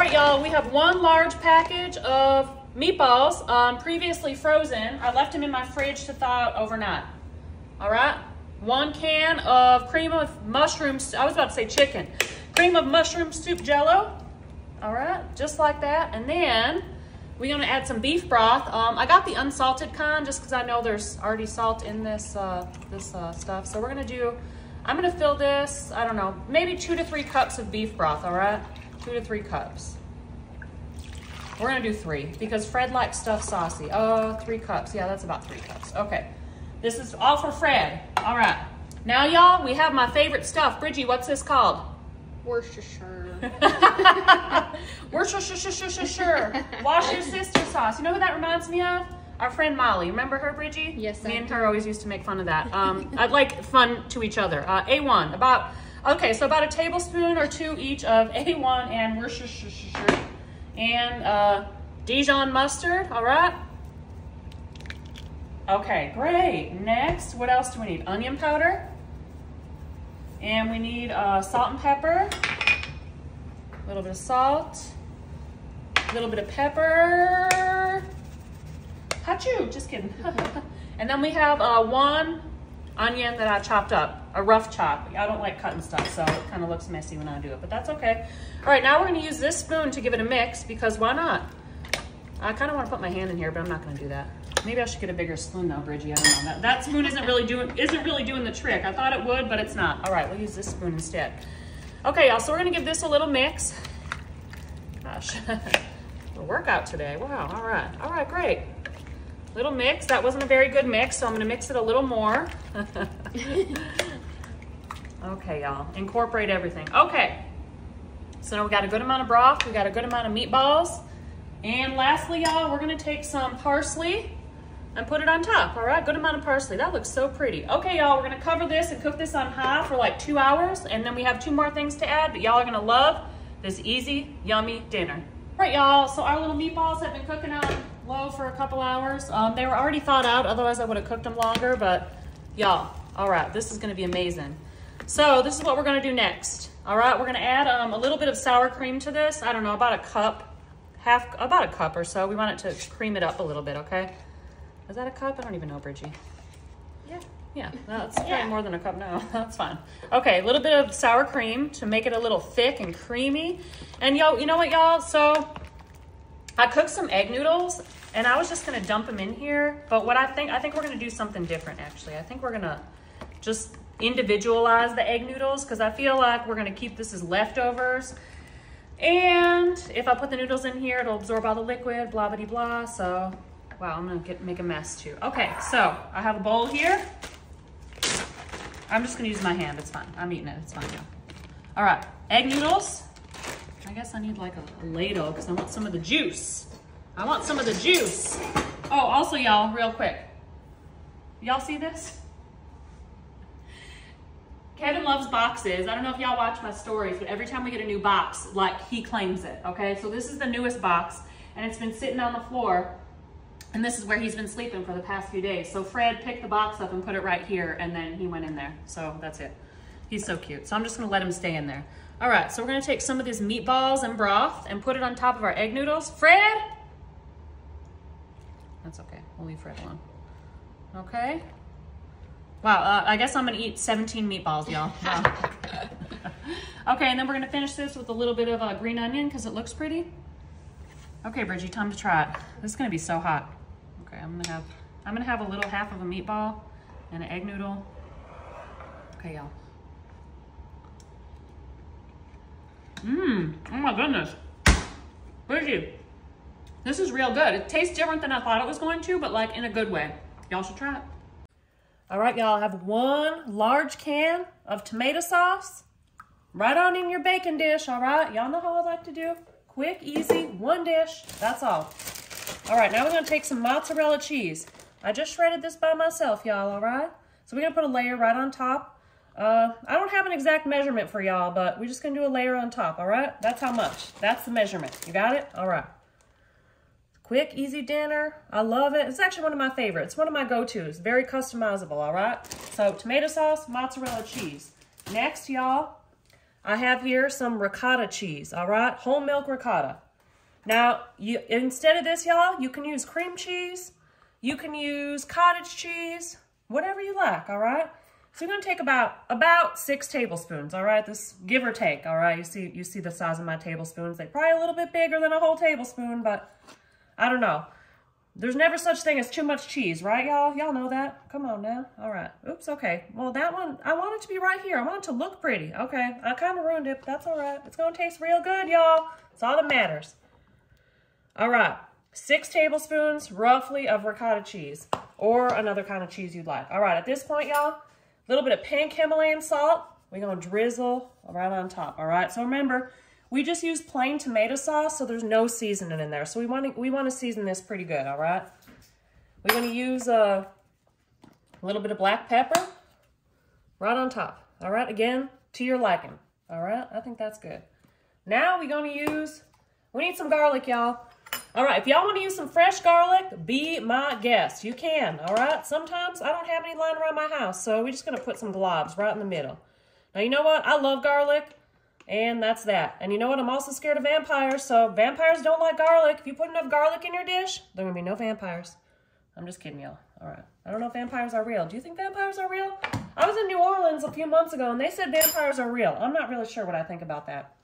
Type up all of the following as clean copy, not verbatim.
right, y'all, we have one large package of meatballs, previously frozen. I left them in my fridge to thaw out overnight. All right, 1 can of cream of mushrooms. I was about to say chicken. Cream of mushroom soup jello. All right, just like that. And then we're gonna add some beef broth. I got the unsalted kind just because I know there's already salt in this stuff. So we're gonna do, I'm gonna fill this, I don't know, maybe 2 to 3 cups of beef broth, all right? 2 to 3 cups. We're gonna do 3 because Fred likes stuff saucy. Oh, 3 cups, yeah, that's about 3 cups. Okay, this is all for Fred. All right, now y'all, we have my favorite stuff. Bridgie, what's this called? Worcestershire. Worcestershire. Wash your sister sauce. You know who that reminds me of? Our friend Molly. Remember her, Bridgie? Yes, Me and her always used to make fun of that. I'd like fun to each other. A1, about a tablespoon or 2 each of A1 and Worcestershire and Dijon mustard. All right. Okay, great. Next, what else do we need? Onion powder. And we need salt and pepper, a little bit of salt, a little bit of pepper. Achoo, just kidding. And then we have 1 onion that I chopped up, a rough chop. I don't like cutting stuff, so it kind of looks messy when I do it, but that's okay. All right, now we're gonna use this spoon to give it a mix because why not? I kind of want to put my hand in here, but I'm not gonna do that. Maybe I should get a bigger spoon though, Bridgie. I don't know. That spoon isn't really doing the trick. I thought it would, but it's not. All right, we'll use this spoon instead. Okay, y'all, so we're gonna give this a little mix. Gosh, a workout today. Wow, all right, great. Little mix. That wasn't a very good mix, so I'm gonna mix it a little more. Okay, y'all, incorporate everything. Okay, so now we got a good amount of broth. We got a good amount of meatballs. And lastly, y'all, we're gonna take some parsley and put it on top. All right, good amount of parsley. That looks so pretty. Okay, y'all, we're gonna cover this and cook this on high for like 2 hours, and then we have 2 more things to add, but y'all are gonna love this easy, yummy dinner. All right, y'all, so our little meatballs have been cooking on low for a couple hours. They were already thawed out, otherwise I would have cooked them longer, but y'all, all right, this is gonna be amazing. So this is what we're gonna do next. All right, we're gonna add a little bit of sour cream to this. I don't know, about a cup, about a cup or so. We want it to cream it up a little bit, okay? Is that a cup? I don't even know, Bridgie. Yeah. Yeah, that's probably more than a cup now. That's fine. Okay, a little bit of sour cream to make it a little thick and creamy. And yo, you know what, y'all? So I cooked some egg noodles and I was just gonna dump them in here. But what I think we're gonna do something different actually. I think we're gonna just individualize the egg noodles because I feel like we're gonna keep this as leftovers. And if I put the noodles in here, it'll absorb all the liquid, blah, blah, blah. So, wow, I'm gonna make a mess too. Okay, so I have a bowl here. I'm just gonna use my hand, it's fine. I'm eating it, it's fine. All right, egg noodles. I guess I need like a ladle because I want some of the juice. I want some of the juice. Oh, also y'all, real quick. Y'all see this? Kevin loves boxes. I don't know if y'all watch my stories, but every time we get a new box, like he claims it, okay? So this is the newest box and it's been sitting on the floor and this is where he's been sleeping for the past few days. So Fred picked the box up and put it right here and then he went in there. So that's it. He's so cute. So I'm just gonna let him stay in there. All right, so we're gonna take some of these meatballs and broth and put it on top of our egg noodles. Fred? That's okay, we'll leave Fred alone. Okay. Wow, I guess I'm gonna eat 17 meatballs, y'all. Wow. Okay, and then we're gonna finish this with a little bit of green onion because it looks pretty. Okay, Bridgie, time to try it. This is gonna be so hot. Okay, I'm gonna have a little half of a meatball and an egg noodle. Okay, y'all. Oh my goodness. Bridgie, this is real good. It tastes different than I thought it was going to, but like in a good way. Y'all should try it. All right, y'all, I have 1 large can of tomato sauce right on in your baking dish, all right? Y'all know how I like to do. Quick, easy, 1 dish, that's all. All right, now we're gonna take some mozzarella cheese. I just shredded this by myself, y'all, all right? So we're gonna put a layer right on top. I don't have an exact measurement for y'all, but we're just gonna do a layer on top, all right? That's how much, that's the measurement. You got it? All right. Quick, easy dinner. I love it. It's actually one of my favorites. One of my go-tos. Very customizable, all right? So tomato sauce, mozzarella cheese. Next, y'all, I have here some ricotta cheese, all right? Whole milk ricotta. Now, instead of this, y'all, you can use cream cheese. You can use cottage cheese, whatever you like, all right? So you're gonna take about 6 tablespoons, all right? This give or take, all right? You see the size of my tablespoons. They're probably a little bit bigger than a whole tablespoon, but I don't know. There's never such thing as too much cheese, right, y'all? Y'all know that. Come on now. All right. Oops, okay. Well, that one, I want it to be right here. I want it to look pretty. Okay, I kind of ruined it, but that's all right. It's going to taste real good, y'all. It's all that matters. All right. 6 tablespoons, roughly, of ricotta cheese or another kind of cheese you'd like. All right, at this point, y'all, a little bit of pink Himalayan salt. We're going to drizzle right on top, all right? So remember, we just use plain tomato sauce, so there's no seasoning in there. So we want to season this pretty good, all right? We're going to use a little bit of black pepper right on top, all right? Again, to your liking, all right? I think that's good. Now we're going to use, we need some garlic, y'all. All right, if y'all want to use some fresh garlic, be my guest. You can, all right? Sometimes I don't have any lying around my house, so we're just going to put some globs right in the middle. Now, you know what? I love garlic. And that's that. And you know what? I'm also scared of vampires, so vampires don't like garlic. If you put enough garlic in your dish, there will be no vampires. I'm just kidding, y'all. All right. I don't know if vampires are real. Do you think vampires are real? I was in New Orleans a few months ago, and they said vampires are real. I'm not really sure what I think about that.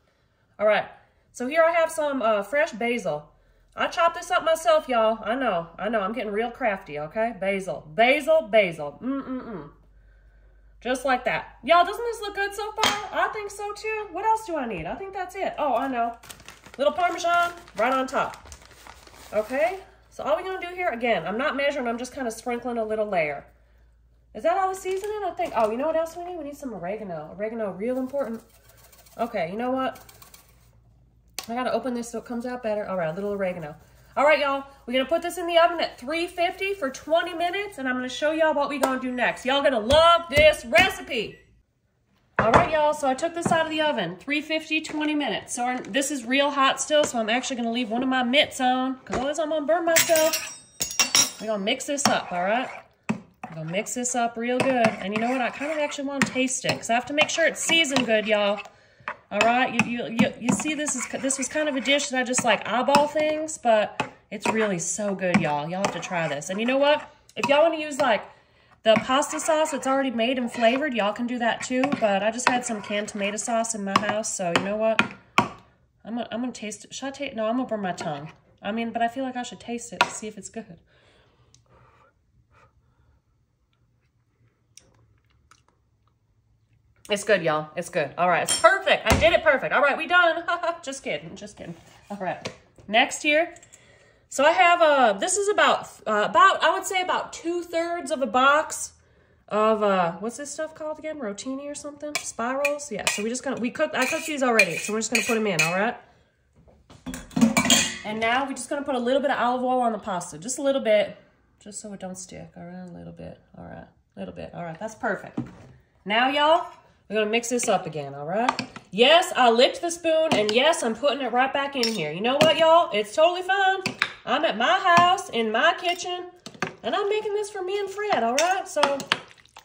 All right. So here I have some fresh basil. I chopped this up myself, y'all. I know. I'm getting real crafty, okay? Basil. Just like that. Y'all, doesn't this look good so far? I think so too. What else do I need? I think that's it. Oh, I know. Little Parmesan right on top. Okay? So all we're going to do here, again, I'm not measuring. I'm just kind of sprinkling a little layer. Is that all the seasoning? I think. Oh, you know what else we need? We need some oregano. Oregano, real important. Okay, you know what? I got to open this so it comes out better. All right, a little oregano. All right, y'all, we're going to put this in the oven at 350 for 20 minutes, and I'm going to show y'all what we're going to do next. Y'all going to love this recipe. All right, y'all, so I took this out of the oven, 350, 20 minutes. So this is real hot still, so I'm actually going to leave one of my mitts on, because otherwise I'm going to burn myself. We're going to mix this up, all right? I'm going to mix this up real good. And you know what? I kind of actually want to taste it, because I have to make sure it's seasoned good, y'all. All right, you see this was kind of a dish that I just like eyeball things, but it's really so good, y'all. Y'all have to try this. And you know what? If y'all want to use like the pasta sauce that's already made and flavored, y'all can do that too. But I just had some canned tomato sauce in my house, so you know what? I'm gonna taste it. Should I taste? No, I'm gonna burn my tongue. I mean, but I feel like I should taste it to see if it's good. It's good, y'all. It's good. All right, it's perfect. I did it perfect. All right, we done. Just kidding. All right. Next here. So I have this is about I would say about 2/3 of a box of what's this stuff called again? Rotini or something? Spirals? Yeah. So I cooked these already. So we're just gonna put them in. All right. And now we're just gonna put a little bit of olive oil on the pasta, just a little bit, just so it don't stick. All right, a little bit. All right, a little bit. All right, that's perfect. Now, y'all. We're going to mix this up again, all right? Yes, I licked the spoon, and yes, I'm putting it right back in here. You know what, y'all? It's totally fine. I'm at my house, in my kitchen, and I'm making this for me and Fred, all right? So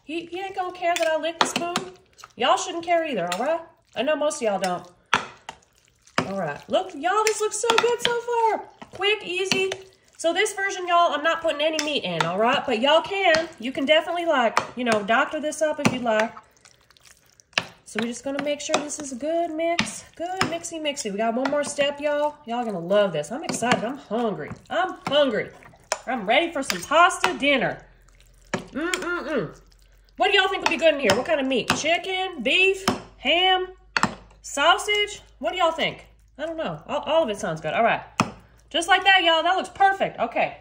he ain't going to care that I licked the spoon. Y'all shouldn't care either, all right? I know most of y'all don't. All right. Look, y'all, this looks so good so far. Quick, easy. So this version, y'all, I'm not putting any meat in, all right? But y'all can. You can definitely, like, you know, doctor this up if you'd like. So we're just going to make sure this is a good mix. Good mixy-mixy. We got one more step, y'all. Y'all going to love this. I'm excited. I'm hungry. I'm ready for some pasta dinner. What do y'all think would be good in here? What kind of meat? Chicken, beef, ham, sausage? What do y'all think? I don't know. All of it sounds good. All right. Just like that, y'all. That looks perfect. Okay.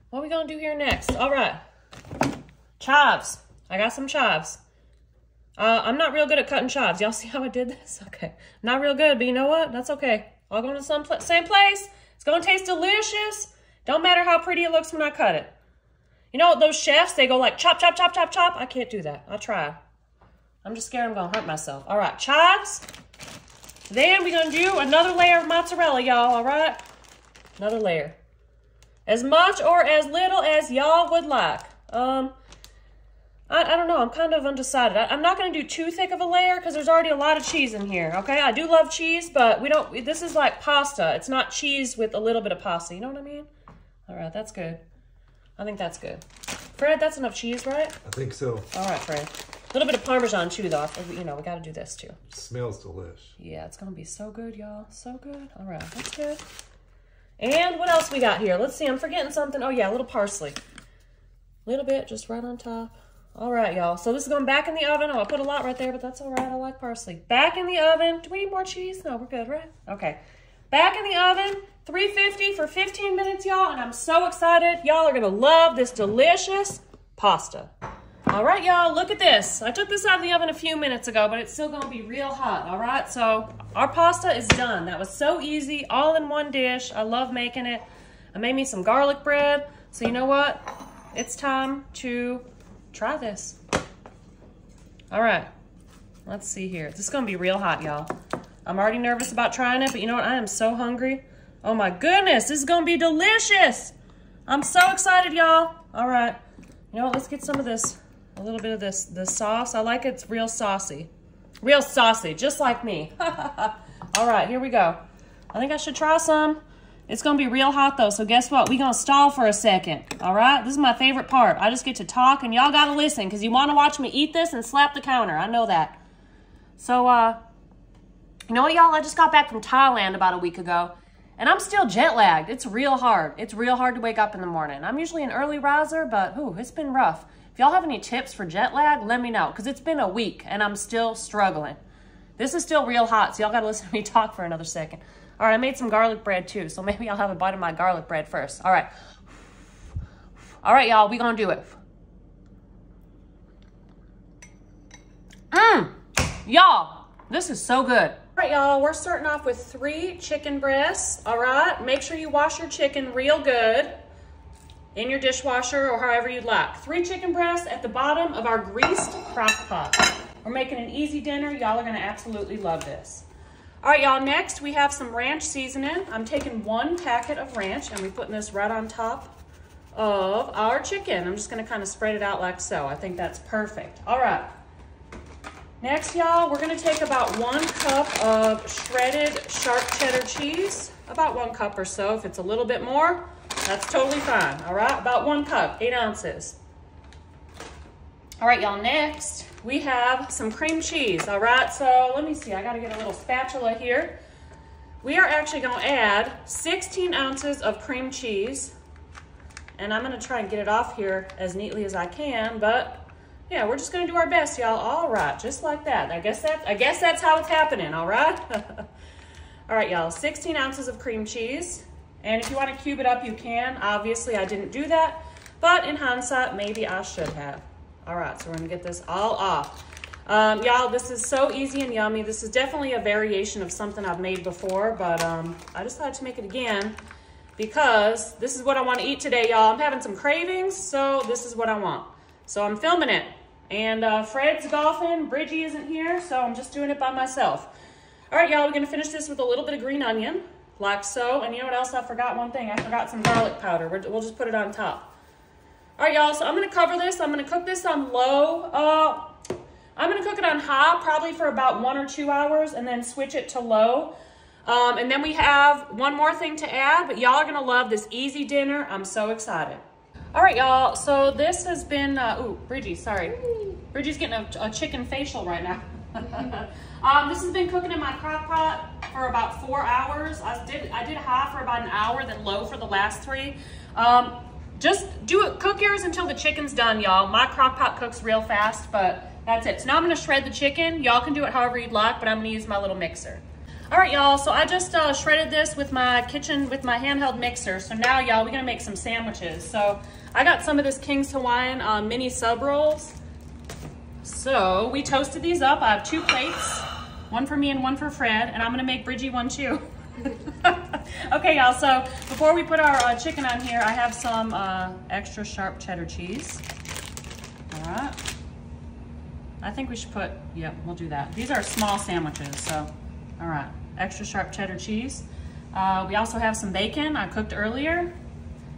What are we going to do here next? All right. Chives. I got some chives. I'm not real good at cutting chives. Y'all see how I did this? Okay. Not real good, but you know what? That's okay. I'll go to the same place. It's going to taste delicious. Don't matter how pretty it looks when I cut it. You know, those chefs, they go like chop, chop, chop, chop, chop. I can't do that. I'll try. I'm just scared I'm going to hurt myself. All right, chives. Then we're going to do another layer of mozzarella, y'all, all right? Another layer. As much or as little as y'all would like. I don't know. I'm kind of undecided. I'm not going to do too thick of a layer because there's already a lot of cheese in here, okay? I do love cheese, but this is like pasta. It's not cheese with a little bit of pasta. You know what I mean? All right, that's good. I think that's good. Fred, that's enough cheese, right? I think so. All right, Fred. A little bit of Parmesan too, though. You know, we got to do this too. It smells delish. Yeah, it's going to be so good, y'all. So good. All right, that's good. And what else we got here? Let's see. I'm forgetting something. Oh, yeah, a little parsley. A little bit, just right on top. All right, y'all. So this is going back in the oven. Oh, I put a lot right there, but that's all right. I like parsley. Back in the oven. Do we need more cheese? No, we're good, right? Okay. Back in the oven, 350 for 15 minutes, y'all. And I'm so excited. Y'all are going to love this delicious pasta. All right, y'all. Look at this. I took this out of the oven a few minutes ago, but it's still going to be real hot. All right. So our pasta is done. That was so easy. All in one dish. I love making it. I made me some garlic bread. So you know what? It's time to try this. All right, let's see here. This is gonna be real hot, y'all. I'm already nervous about trying it, but you know what? I am so hungry. Oh my goodness, this is gonna be delicious. I'm so excited, y'all. All right, you know what? Let's get some of this, a little bit of this sauce. I like it's real saucy. Real saucy, just like me. All right, here we go. I think I should try some. It's going to be real hot, though, so guess what? We're going to stall for a second, all right? This is my favorite part. I just get to talk, and y'all got to listen because you want to watch me eat this and slap the counter. I know that. So, you know what, y'all? I just got back from Thailand about a week ago, and I'm still jet lagged. It's real hard. It's real hard to wake up in the morning. I'm usually an early riser, but, ooh, it's been rough. If y'all have any tips for jet lag, let me know because it's been a week, and I'm still struggling. This is still real hot, so y'all got to listen to me talk for another second. All right, I made some garlic bread too, so maybe I'll have a bite of my garlic bread first. All right. All right, y'all, we gonna do it. Y'all, this is so good. All right, y'all, we're starting off with 3 chicken breasts, all right? Make sure you wash your chicken real good in your dishwasher or however you'd like. 3 chicken breasts at the bottom of our greased crock pot. We're making an easy dinner. Y'all are gonna absolutely love this. All right, y'all, next we have some ranch seasoning. I'm taking 1 packet of ranch and we're putting this right on top of our chicken. I'm just gonna kind of spread it out like so. I think that's perfect. All right. Next, y'all, we're gonna take about 1 cup of shredded sharp cheddar cheese. About 1 cup or so. If it's a little bit more, that's totally fine, all right? About 1 cup, 8 ounces. All right, y'all, next we have some cream cheese, all right? So let me see, I gotta get a little spatula here. We are actually gonna add 16 ounces of cream cheese, and I'm gonna try and get it off here as neatly as I can, but yeah, we're just gonna do our best, y'all. All right, just like that. I guess that's how it's happening, all right? All right, y'all, 16 ounces of cream cheese, and if you wanna cube it up, you can. Obviously, I didn't do that, but in hindsight, maybe I should have. All right, so we're gonna get this all off. Y'all, this is so easy and yummy. This is definitely a variation of something I've made before, but I decided to make it again because this is what I wanna eat today, y'all. I'm having some cravings, so this is what I want. So I'm filming it. And Fred's golfing, Bridgie isn't here, so I'm just doing it by myself. All right, y'all, we're gonna finish this with a little bit of green onion, like so. And you know what else? I forgot one thing. I forgot some garlic powder. We'll just put it on top. All right, y'all, so I'm gonna cover this. I'm gonna cook this on low. I'm gonna cook it on high, probably for about 1 or 2 hours, and then switch it to low. And then we have one more thing to add, but y'all are gonna love this easy dinner. I'm so excited. All right, y'all, so this has been, ooh, Bridgie, sorry. Bridgie's getting a chicken facial right now. This has been cooking in my crock pot for about 4 hours. I did high for about an hour, then low for the last 3. Just cook yours until the chicken's done, y'all. My crock pot cooks real fast, but that's it. So now I'm gonna shred the chicken. Y'all can do it however you'd like, but I'm gonna use my little mixer. All right, y'all, so I just shredded this with my handheld mixer. So now, y'all, we're gonna make some sandwiches. So I got some of this King's Hawaiian mini sub rolls. So we toasted these up. I have 2 plates, one for me and one for Fred, and I'm gonna make Bridgie one too. Okay, y'all, so before we put our chicken on here, I have some extra sharp cheddar cheese. All right. I think we should put, yep, we'll do that. These are small sandwiches, so, all right. Extra sharp cheddar cheese. We also have some bacon I cooked earlier.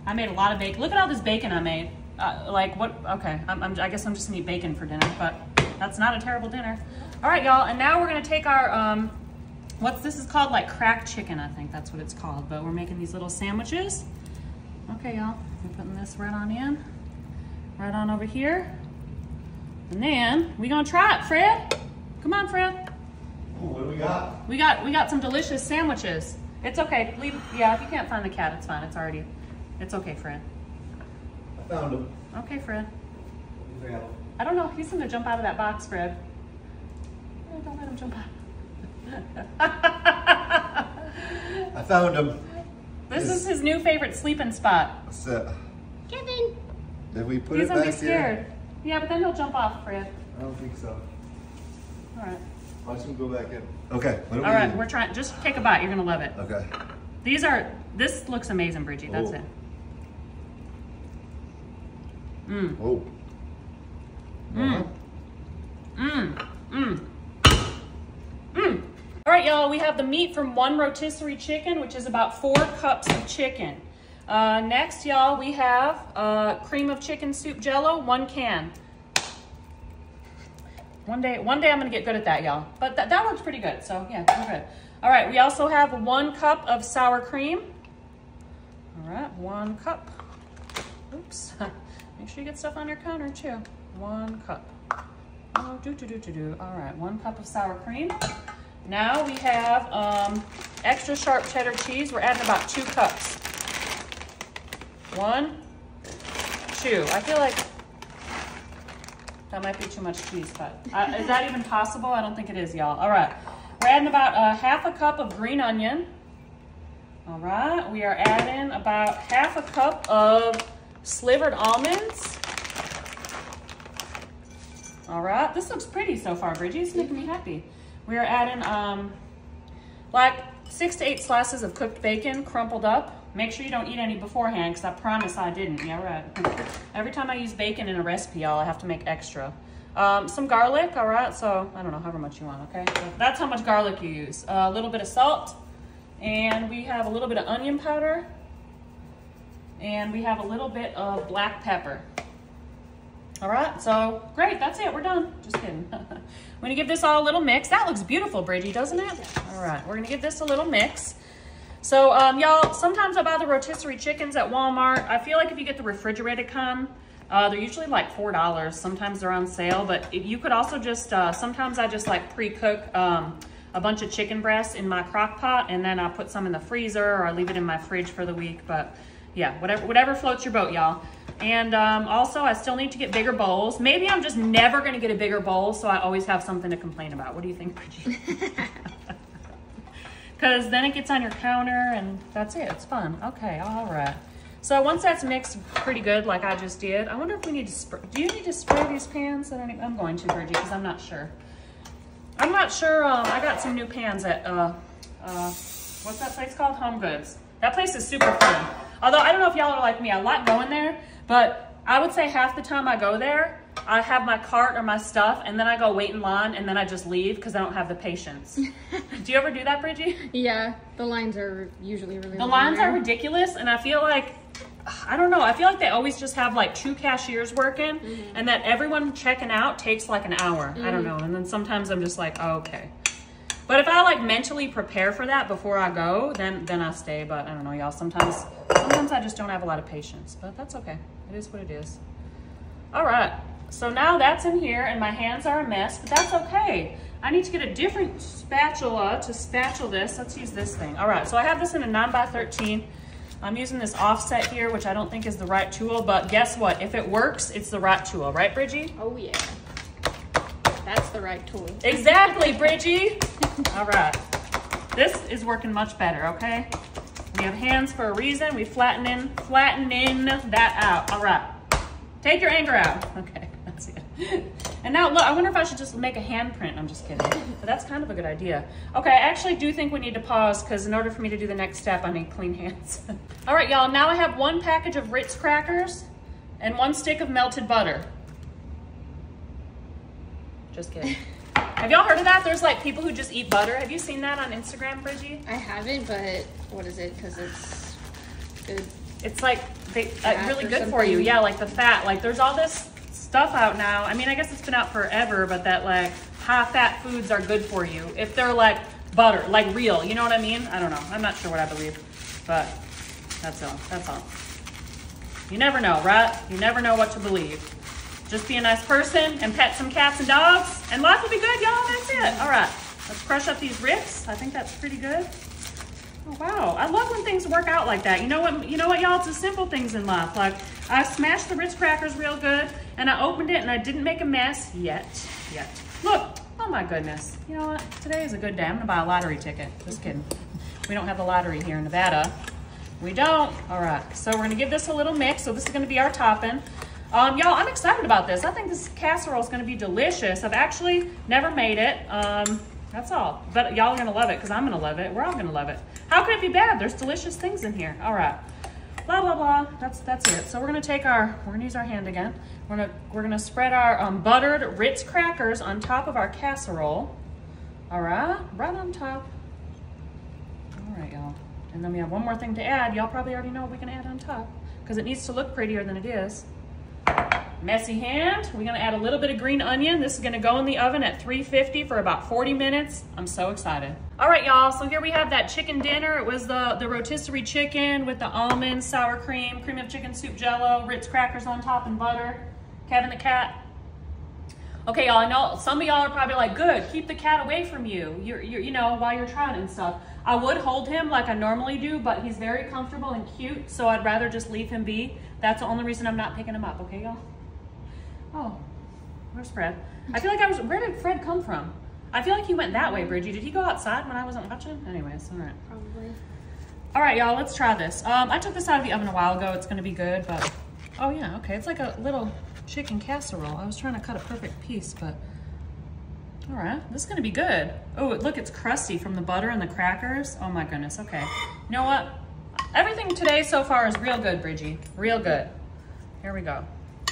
I made a lot of bacon. Look at all this bacon I made. Like what? Okay, I guess I'm just gonna eat bacon for dinner, but that's not a terrible dinner. All right, y'all, and now we're gonna take our, this is called like cracked chicken, I think that's what it's called, but we're making these little sandwiches. Okay, y'all, we're putting this right on in, right on over here. And then we're gonna try it, Fred. Come on, Fred. Ooh, what do we got? We got some delicious sandwiches. It's okay, yeah, if you can't find the cat, it's fine, it's okay, Fred. I found him. Okay, Fred. I don't know, he's gonna jump out of that box, Fred. Oh, don't let him jump out. I found him. This is his new favorite sleeping spot. What's that? Kevin. Did we put He's it gonna back be scared. here? Yeah, but then he'll jump off, Fred. I don't think so. All right. Watch him go back in. Okay. What do All we right, do? we're trying, just take a bite, you're gonna love it. Okay. This looks amazing, Bridgie, that's Oh. it. Mmm. Whoa. Mmm. Mmm. Mmm. Mmm. All right, y'all, we have the meat from one rotisserie chicken, which is about 4 cups of chicken. Next, y'all, we have cream of chicken soup jello, 1 can. One day I'm gonna get good at that, y'all. But that looks pretty good, so yeah, we're good. All right, we also have 1 cup of sour cream. All right, 1 cup. Oops. Make sure you get stuff on your counter too. 1 cup. Oh, All right, 1 cup of sour cream. Now we have extra sharp cheddar cheese. We're adding about 2 cups. 1, 2. I feel like that might be too much cheese, but is that even possible? I don't think it is, y'all. All right, we're adding about 1/2 cup of green onion. All right, we are adding about 1/2 cup of slivered almonds. All right, this looks pretty so far, Bridgie. It's making me happy. We are adding like 6 to 8 slices of cooked bacon, crumpled up. Make sure you don't eat any beforehand, because I promise I didn't. Yeah, right. Every time I use bacon in a recipe, y'all, I have to make extra. Some garlic, all right? So, I don't know, however much you want, okay? So that's how much garlic you use. A little bit of salt, and we have a little bit of onion powder, and we have a little bit of black pepper. All right, so great, that's it, we're done. Just kidding. We're gonna give this all a little mix. That looks beautiful, Bridgie, doesn't it? All right, we're gonna give this a little mix. So y'all, sometimes I buy the rotisserie chickens at Walmart. I feel like if you get the refrigerated kind, they're usually like $4. Sometimes they're on sale, but if you could also just, sometimes I just like pre-cook a bunch of chicken breasts in my crock pot, and then I put some in the freezer, or I leave it in my fridge for the week. But yeah, whatever floats your boat, y'all. And also, I still need to get bigger bowls. Maybe I'm just never gonna get a bigger bowl, so I always have something to complain about. What do you think, Bridgie? Because then it gets on your counter, and that's it, it's fun. Okay, all right. So once that's mixed pretty good, like I just did, I wonder if we need to spray. Do you need to spray these pans? I'm going to, Bridgie, because I'm not sure. I'm not sure. I got some new pans at, what's that place called? Home Goods. That place is super fun. Although, I don't know if y'all are like me, I like going there, but I would say half the time I go there, I have my cart or my stuff, and then I go wait in line, and then I just leave because I don't have the patience. Do you ever do that, Bridgie? Yeah, the lines are usually really The long lines there. are ridiculous, and I feel like, I don't know, I feel like they always just have like 2 cashiers working, and that everyone checking out takes like an hour. I don't know, and then sometimes I'm just like, oh, okay. But if I like mentally prepare for that before I go, then I stay. But I don't know, y'all, sometimes I just don't have a lot of patience, but that's okay. It is what it is. All right. So now that's in here, and my hands are a mess, but that's okay. I need to get a different spatula to spatula this. Let's use this thing. All right, so I have this in a 9x13. I'm using this offset here, which I don't think is the right tool, but guess what? If it works, it's the right tool, right, Bridgie? Oh, yeah. That's the right tool. Exactly, Bridgie. All right. This is working much better, okay? We have hands for a reason. We flattening that out. All right. Take your anger out. Okay, that's it. And now, look, I wonder if I should just make a handprint. I'm just kidding. But that's kind of a good idea. Okay, I actually do think we need to pause, because in order for me to do the next step, I need clean hands. All right, y'all, now I have 1 package of Ritz crackers and 1 stick of melted butter. Just kidding. Have y'all heard of that? There's like people who just eat butter. Have you seen that on Instagram, Bridgie? I haven't, but what is it? Because it's good it's like really or good for you. something. Yeah, like the fat. Like there's all this stuff out now. I mean, I guess it's been out forever, but that like high fat foods are good for you if they're like butter, like real. You know what I mean? I don't know. I'm not sure what I believe, but that's all. That's all. You never know, right? You never know what to believe. Just be a nice person and pet some cats and dogs, and life will be good, y'all. That's it. All right, let's crush up these Ritz. I think that's pretty good. Oh, wow, I love when things work out like that. You know what, y'all? It's the simple things in life. Like, I smashed the Ritz crackers real good, and I opened it, and I didn't make a mess yet. Look, oh my goodness. You know what? Today is a good day. I'm gonna buy a lottery ticket. Just kidding. We don't have the lottery here in Nevada. We don't. All right, so we're gonna give this a little mix. So this is gonna be our topping. Y'all, I'm excited about this. I think this casserole is gonna be delicious. I've actually never made it. That's all. But y'all are gonna love it because I'm gonna love it. We're all gonna love it. How could it be bad? There's delicious things in here. All right. Blah, blah, blah. That's it. So we're gonna use our hand again. We're gonna spread our buttered Ritz crackers on top of our casserole. All right, right on top. All right, y'all. And then we have one more thing to add. Y'all probably already know what we can add on top because it needs to look prettier than it is. Messy hand. We're gonna add a little bit of green onion. This is gonna go in the oven at 350 for about 40 minutes. I'm so excited. All right, y'all, so here we have that chicken dinner. It was the rotisserie chicken with the almonds, sour cream, cream of chicken soup jello, Ritz crackers on top and butter. Kevin the cat. Okay, y'all, I know some of y'all are probably like, good, keep the cat away from you. You know, while you're trying and stuff. I would hold him like I normally do, but he's very comfortable and cute, so I'd rather just leave him be. That's the only reason I'm not picking him up, okay, y'all? Oh, where's Fred? I feel like where did Fred come from? I feel like he went that way, Bridgie. Did he go outside when I wasn't watching? Anyways, all right. Probably. All right, y'all, let's try this. I took this out of the oven a while ago. It's gonna be good, but, oh yeah, okay. It's like a little chicken casserole. I was trying to cut a perfect piece, but, all right, this is gonna be good. Oh, look, it's crusty from the butter and the crackers. Oh my goodness, okay. You know what? Everything today so far is real good, Bridgie. Real good. Here we go.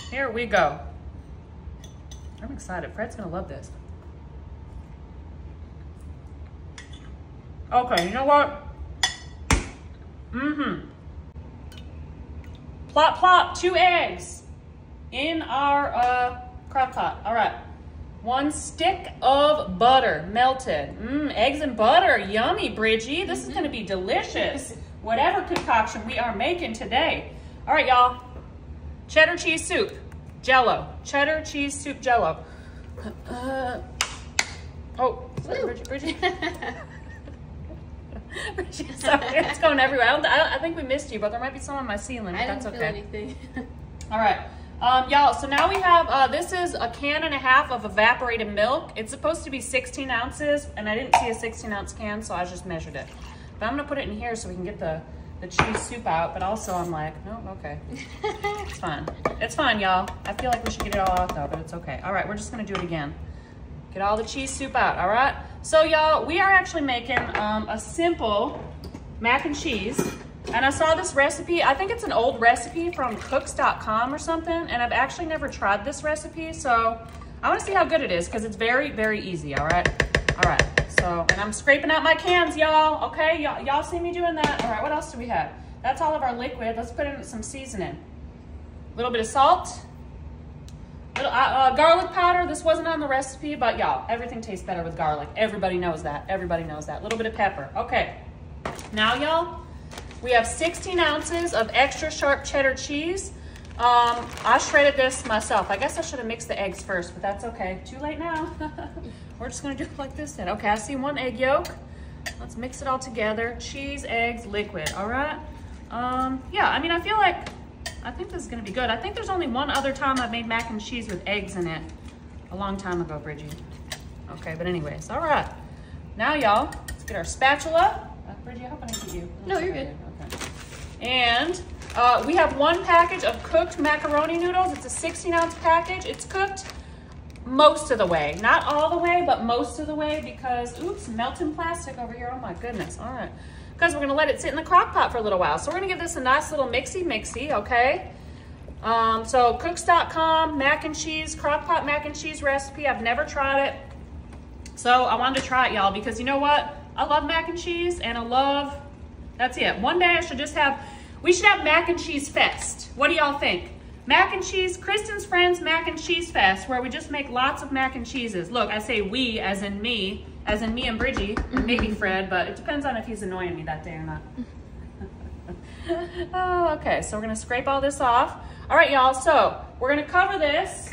Here we go. I'm excited. Fred's gonna love this. Okay, you know what? Plop, plop, 2 eggs in our crock pot. All right. 1 stick of butter, melted. Eggs and butter, yummy, Bridgie. This is gonna be delicious. Whatever concoction we are making today. All right, y'all. Cheddar cheese soup, jello. Cheddar cheese soup, jello. Oh, sorry, Bridgie. Bridgie, sorry, it's going everywhere. I think we missed you, but there might be some on my ceiling. I That's didn't okay. feel anything. All right, y'all, so now we have, this is a 1.5 cans of evaporated milk. It's supposed to be 16 ounces, and I didn't see a 16-ounce can, so I just measured it. But I'm gonna put it in here so we can get the cheese soup out, but also I'm like, no, okay. It's fine. It's fine, y'all. I feel like we should get it all out though, but it's okay. All right, we're just gonna do it again. Get all the cheese soup out, all right? So y'all, we are actually making a simple mac and cheese. And I saw this recipe, I think it's an old recipe from cooks.com or something, and I've actually never tried this recipe, so I wanna see how good it is, because it's very, very easy, all right? All right, so, and I'm scraping out my cans, y'all, okay? Y'all see me doing that? All right, what else do we have? That's all of our liquid. Let's put in some seasoning. A little bit of salt. Little garlic powder. This wasn't on the recipe, but y'all, everything tastes better with garlic. Everybody knows that. Everybody knows that. A little bit of pepper. Okay, now y'all, we have 16 ounces of extra sharp cheddar cheese. I shredded this myself. I guess I should have mixed the eggs first, but that's okay. Too late now. We're just gonna do it like this then. Okay, I see 1 egg yolk. Let's mix it all together. Cheese, eggs, liquid, all right? Yeah, I mean, I think this is gonna be good. I think there's only one other time I've made mac and cheese with eggs in it. A long time ago, Bridgie. Okay, but anyways, all right. Now, y'all, let's get our spatula. Bridgie, I hope I didn't get you. No, you're good. Okay. And we have 1 package of cooked macaroni noodles. It's a 16-ounce package. It's cooked most of the way. Not all the way, but most of the way because, oops, melting plastic over here. Oh my goodness, all right. Because we're gonna let it sit in the crock pot for a little while. So we're gonna give this a nice little mixy, okay? So cooks.com, mac and cheese, crock pot mac and cheese recipe. I've never tried it. So I wanted to try it, y'all, because you know what? I love mac and cheese and I love, that's it. One day I should just have We should have mac and cheese fest. What do y'all think? Mac and cheese, Kristen's Friends Mac and Cheese Fest, where we just make lots of mac and cheeses. Look, I say we as in me and Bridgie, and maybe Fred, but it depends on if he's annoying me that day or not. Oh, okay, so we're gonna scrape all this off. All right, y'all, so we're gonna cover this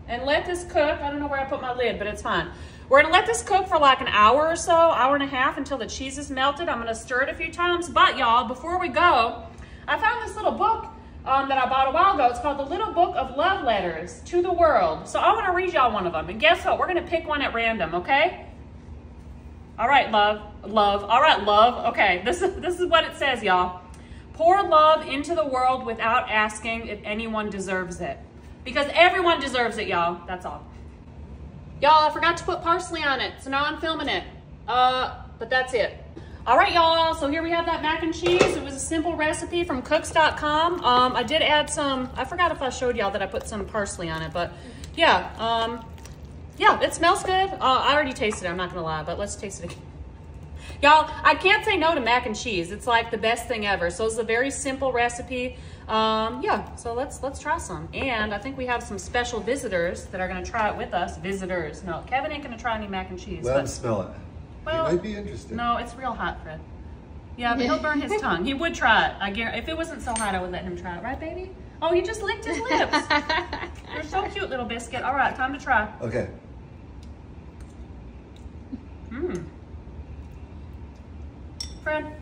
and let this cook. I don't know where I put my lid, but it's fine. We're gonna let this cook for like an hour or so, hour and a half, until the cheese is melted. I'm gonna stir it a few times, but y'all, before we go, I found this little book that I bought a while ago. It's called The Little Book of Love Letters to the World. So I want to read y'all one of them. And guess what? We're going to pick one at random, okay? All right, love. All right, love. Okay, this is what it says, y'all. Pour love into the world without asking if anyone deserves it. Because everyone deserves it, y'all. That's all. Y'all, I forgot to put parsley on it, so now I'm filming it. But that's it. All right, y'all, so here we have that mac and cheese. It was a simple recipe from cooks.com. I did add some, I forgot if I showed y'all that I put some parsley on it, but yeah, yeah, it smells good. I already tasted it, I'm not gonna lie, but let's taste it again. Y'all, I can't say no to mac and cheese. It's like the best thing ever. So it's a very simple recipe. Yeah, so let's try some. And I think we have some special visitors that are gonna try it with us. Visitors, no, Kevin ain't gonna try any mac and cheese. Let him smell it. Well, he might be interested. No, it's real hot, Fred. Yeah, but he'll burn his tongue. He would try it. I guarantee. If it wasn't so hot, I would let him try it. Right, baby? Oh, he just licked his lips. You're so cute, little biscuit. All right, time to try. Okay. Fred?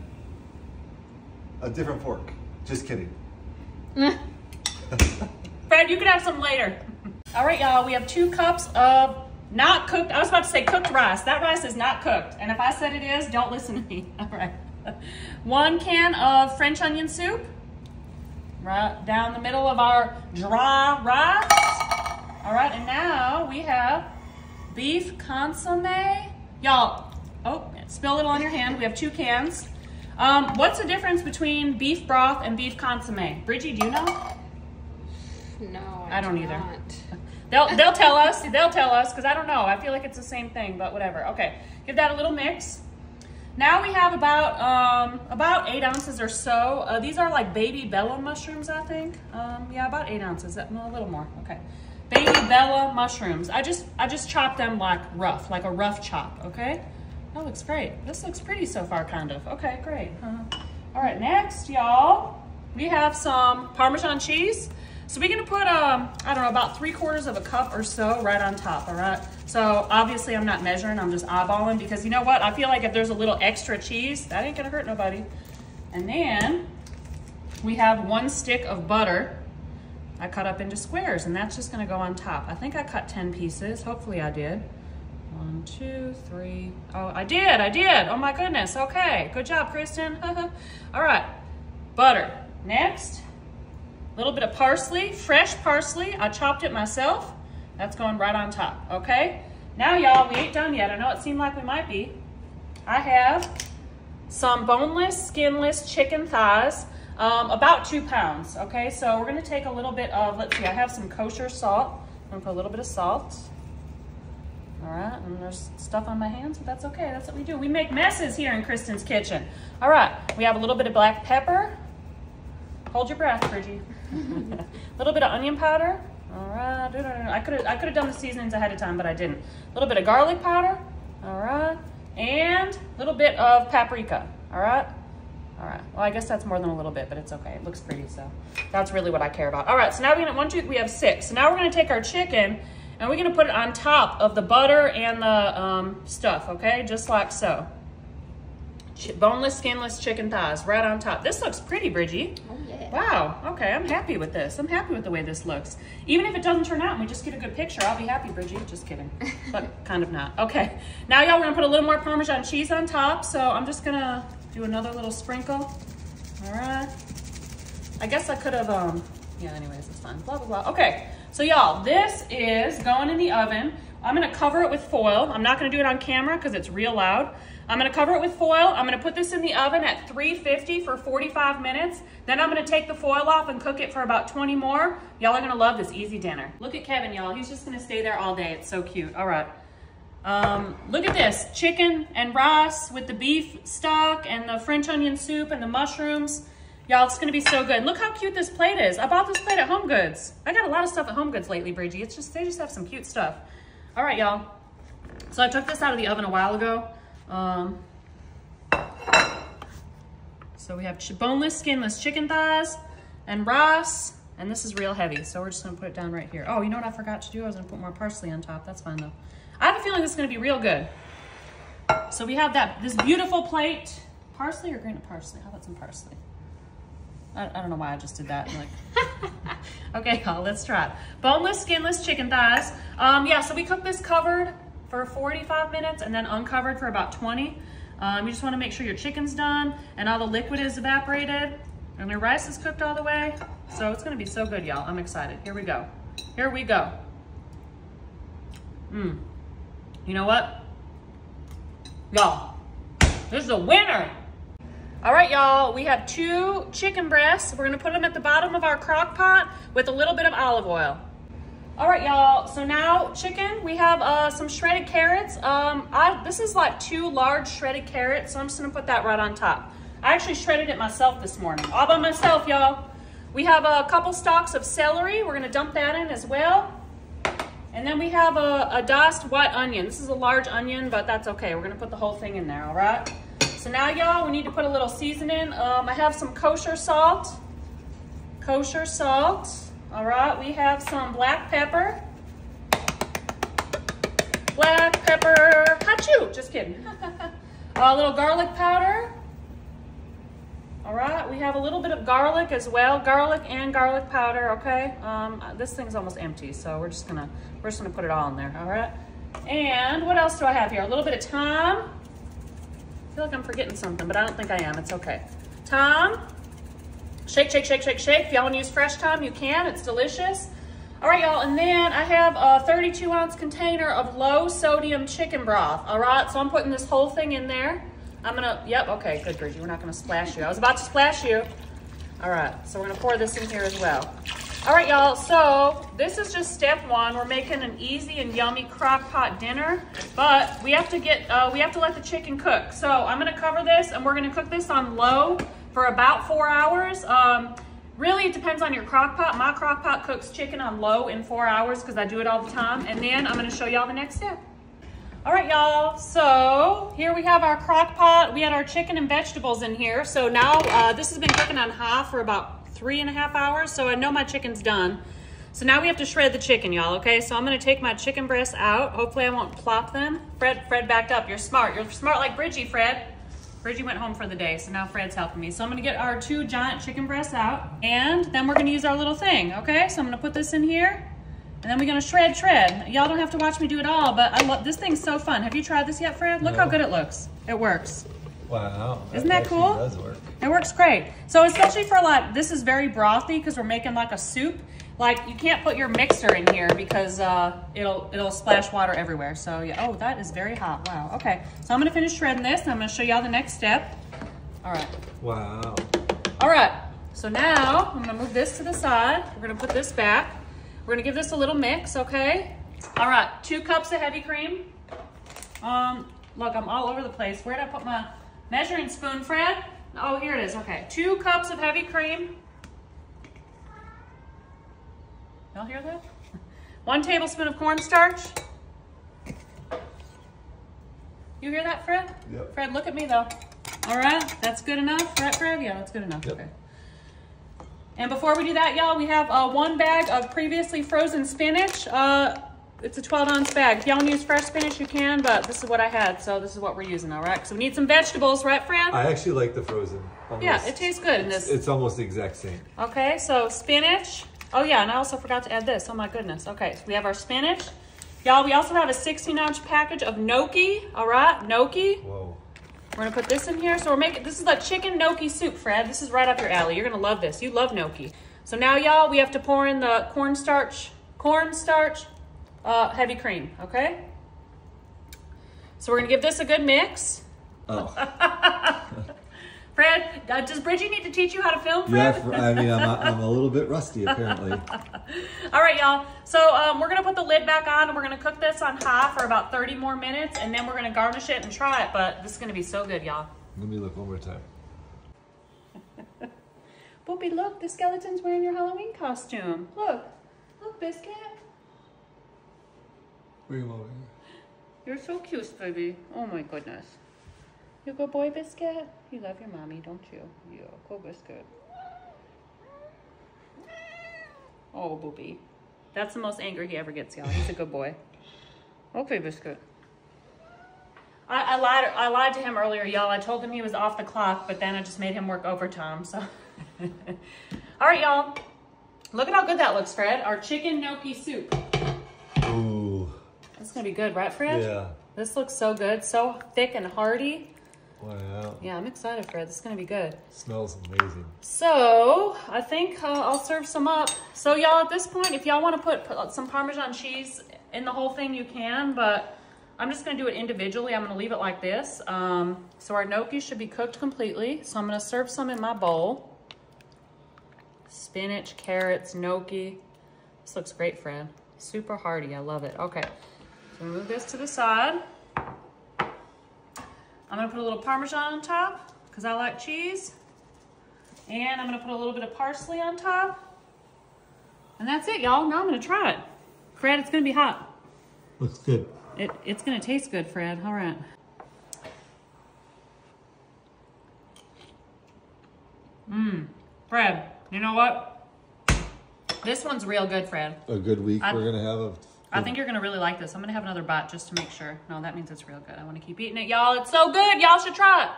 A different fork. Just kidding. Fred, you can have some later. All right, y'all, we have 2 cups of not cooked, I was about to say cooked rice. That rice is not cooked. And if I said it is, don't listen to me. All right. 1 can of French onion soup. Right down the middle of our dry rice. All right, and now we have beef consomme. Y'all, oh, spill a little on your hand. We have 2 cans. What's the difference between beef broth and beef consomme? Bridgie, do you know? No, I don't either. Not. They'll tell us, because I don't know. I feel like it's the same thing, but whatever. Okay, give that a little mix. Now we have about 8 ounces or so. These are like baby bella mushrooms, I think. Yeah, about 8 ounces, no, a little more, okay. Baby bella mushrooms. I just chopped them like rough, like a rough chop, okay? That looks great. This looks pretty so far, kind of. Okay, great. All right, next, y'all, we have some Parmesan cheese. So we're gonna put, I don't know, about 3/4 of a cup or so right on top, all right? So obviously I'm not measuring, I'm just eyeballing, because you know what? I feel like if there's a little extra cheese, that ain't gonna hurt nobody. And then we have 1 stick of butter I cut up into squares, and that's just gonna go on top. I think I cut 10 pieces, hopefully I did. 1, 2, 3, oh, I did, oh my goodness, okay. Good job, Kristen. All right, butter. Next. A little bit of parsley, fresh parsley. I chopped it myself. That's going right on top, okay? Now, y'all, we ain't done yet. I know it seemed like we might be. I have some boneless, skinless chicken thighs, about 2 pounds, okay? So we're gonna take a little bit of, let's see, I have some kosher salt. I'm gonna put a little bit of salt. All right, and there's stuff on my hands, but that's okay, that's what we do. We make messes here in Kristen's kitchen. All right, we have a little bit of black pepper. Hold your breath, Bridgie. A little bit of onion powder. All right. I could have done the seasonings ahead of time, but I didn't. A little bit of garlic powder. All right. And a little bit of paprika. All right. All right. Well, I guess that's more than a little bit, but it's okay. It looks pretty, so that's really what I care about. All right. So now we're gonna we have 6. So now we're gonna take our chicken and we're gonna put it on top of the butter and the stuff. Okay, just like so. Boneless, skinless chicken thighs right on top. This looks pretty, Bridgie. Oh, yeah. Wow, okay, I'm happy with this. I'm happy with the way this looks. Even if it doesn't turn out and we just get a good picture, I'll be happy, Bridgie. Just kidding, but kind of not. Okay, now y'all, we're gonna put a little more Parmesan cheese on top. So I'm just gonna do another little sprinkle. All right. I guess I could have, yeah, anyways, it's fine, blah, blah, blah. Okay, so y'all, this is going in the oven. I'm gonna cover it with foil. I'm not gonna do it on camera because it's real loud. I'm gonna cover it with foil. I'm gonna put this in the oven at 350 for 45 minutes. Then I'm gonna take the foil off and cook it for about 20 more. Y'all are gonna love this easy dinner. Look at Kevin, y'all. He's just gonna stay there all day. It's so cute. All right. Look at this, chicken and rice with the beef stock and the French onion soup and the mushrooms. Y'all, it's gonna be so good. Look how cute this plate is. I bought this plate at Home Goods. I got a lot of stuff at Home Goods lately, Bridgie. It's just, they just have some cute stuff. All right, y'all. So I took this out of the oven a while ago. So we have boneless, skinless chicken thighs and rice, and this is real heavy. So we're just gonna put it down right here. Oh, you know what I forgot to do? I was gonna put more parsley on top. That's fine though. I have a feeling this is gonna be real good. So we have this beautiful plate. Parsley or grated parsley? How about some parsley? I don't know why I just did that. Like, okay, y'all, let's try it. Boneless, skinless chicken thighs. Yeah, so we cooked this covered for 45 minutes and then uncovered for about 20. You just want to make sure your chicken's done and all the liquid is evaporated and your rice is cooked all the way. So it's going to be so good, y'all. I'm excited. Here we go. Here we go. You know what? Y'all, this is a winner. All right, y'all, we have 2 chicken breasts. We're gonna put them at the bottom of our crock pot with a little bit of olive oil. All right, y'all, so now chicken, we have some shredded carrots. This is like 2 large shredded carrots, so I'm just gonna put that right on top. I actually shredded it myself this morning, all by myself, y'all. We have a couple stalks of celery. We're gonna dump that in as well. And then we have a diced white onion. This is a large onion, but that's okay. We're gonna put the whole thing in there, all right? So now, y'all, we need to put a little seasoning. I have some kosher salt. Kosher salt. All right, we have some black pepper. Black pepper. Achoo! Just kidding. A little garlic powder. All right, we have a little bit of garlic as well. Garlic and garlic powder, okay? This thing's almost empty, so we're just gonna put it all in there, all right? And what else do I have here? A little bit of thyme. I feel like I'm forgetting something, but I don't think I am. It's okay. Thyme. Shake, shake, shake, shake, shake. If y'all want to use fresh thyme, you can. It's delicious. All right, y'all. And then I have a 32-ounce container of low-sodium chicken broth. All right, so I'm putting this whole thing in there. I'm gonna, yep, okay, good, Bridgie. We're not gonna splash you. I was about to splash you. All right, so we're gonna pour this in here as well. All right, y'all, so this is just step 1. We're making an easy and yummy crock pot dinner, but we have to let the chicken cook. So I'm gonna cover this and we're gonna cook this on low for about 4 hours. Really, it depends on your crock pot. My crock pot cooks chicken on low in 4 hours because I do it all the time. And then I'm gonna show y'all the next step. All right, y'all, so here we have our crock pot. We had our chicken and vegetables in here. So now this has been cooking on high for about 3.5 hours, so I know my chicken's done. So now we have to shred the chicken, y'all, okay? So I'm gonna take my chicken breasts out. Hopefully I won't plop them. Fred backed up. You're smart. You're smart like Bridgie, Fred. Bridgie went home for the day, so now Fred's helping me. So I'm gonna get our 2 giant chicken breasts out, and then we're gonna use our little thing, okay? So I'm gonna put this in here, and then we're gonna shred. Y'all don't have to watch me do it all, but I love this thing's so fun. Have you tried this yet, Fred? Look how good it looks. It works. Wow. Isn't that cool? It does work. It works great. So especially for like, this is very brothy because we're making like a soup. Like you can't put your mixer in here because it'll splash water everywhere. So yeah, oh, that is very hot. Wow, okay. So I'm gonna finish shredding this and I'm gonna show y'all the next step. All right. Wow. All right, so now I'm gonna move this to the side. We're gonna put this back. We're gonna give this a little mix, okay? All right, 2 cups of heavy cream. Look, I'm all over the place. Where did I put my measuring spoon, Fred? Oh, here it is, okay. 2 cups of heavy cream. Y'all hear that? 1 tablespoon of cornstarch. You hear that, Fred? Yep. Fred, look at me though. All right, that's good enough, right, Fred? Yeah, that's good enough, Yep. okay. And before we do that, y'all, we have 1 bag of previously frozen spinach. It's a 12-ounce bag. If y'all want to use fresh spinach, you can, but this is what I had, so this is what we're using, all right? So we need some vegetables, right, Fran? I actually like the frozen. Almost. Yeah, it tastes good in this. It's almost the exact same. Okay, so spinach. Oh, yeah, and I also forgot to add this. Oh, my goodness. Okay, so we have our spinach. Y'all, we also have a 16-ounce package of gnocchi, all right? Gnocchi. Whoa. We're going to put this in here. So we're making, this is the chicken gnocchi soup, Fred. This is right up your alley. You're going to love this. You love gnocchi. So now, y'all, we have to pour in the cornstarch, heavy cream, okay? So we're gonna give this a good mix. Oh. Fred, does Bridgie need to teach you how to film, Fred? Yeah, I mean, I'm a little bit rusty, apparently. All right, y'all. So we're gonna put the lid back on and we're gonna cook this on high for about 30 more minutes and then we're gonna garnish it and try it, but this is gonna be so good, y'all. Let me look one more time. Boopy, look, the skeleton's wearing your Halloween costume. Look, look, Biscuit. Bring him over here. You're so cute, baby. Oh my goodness. You good boy, Biscuit? You love your mommy, don't you? Yeah, go Biscuit. Oh, Boopy. That's the most angry he ever gets, y'all. He's a good boy. Okay, Biscuit. I lied to him earlier, y'all. I told him he was off the clock, but then I just made him work overtime, so. All right, y'all. Look at how good that looks, Fred. Our chicken gnocchi soup. Ooh. That's gonna be good, right, Fred? Yeah. This looks so good, so thick and hearty. Wow. Yeah, I'm excited, Fred. This is gonna be good. Smells amazing. So, I think I'll serve some up. So, y'all, at this point, if y'all want to put some Parmesan cheese in the whole thing, you can, but I'm just gonna do it individually. I'm gonna leave it like this. So our gnocchi should be cooked completely. So I'm gonna serve some in my bowl. Spinach, carrots, gnocchi. This looks great, Fred. Super hearty, I love it. Okay, so move this to the side. I'm gonna put a little Parmesan on top because I like cheese. And I'm gonna put a little bit of parsley on top. And that's it, y'all. Now I'm gonna try it. Fred, it's gonna be hot. Looks good. It's gonna taste good, Fred. All right. Fred, you know what? This one's real good, Fred. A good week we're gonna have. I think you're gonna really like this. I'm gonna have another bite just to make sure. No, that means it's real good. I wanna keep eating it, y'all. It's so good. Y'all should try it.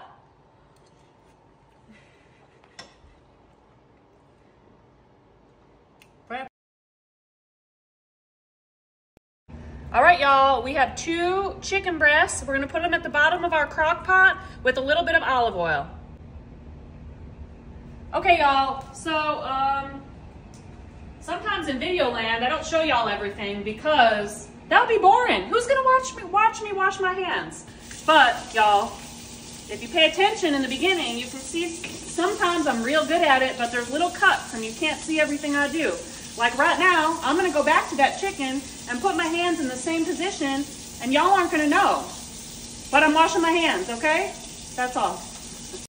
Fred. All right, y'all, we have 2 chicken breasts. We're gonna put them at the bottom of our crock pot with a little bit of olive oil. Okay, y'all, so sometimes in video land, I don't show y'all everything because that would be boring. Who's gonna watch me wash my hands? But y'all, if you pay attention in the beginning, you can see sometimes I'm real good at it, but there's little cuts and you can't see everything I do. Like right now, I'm gonna go back to that chicken and put my hands in the same position and y'all aren't gonna know. But I'm washing my hands, okay? That's all.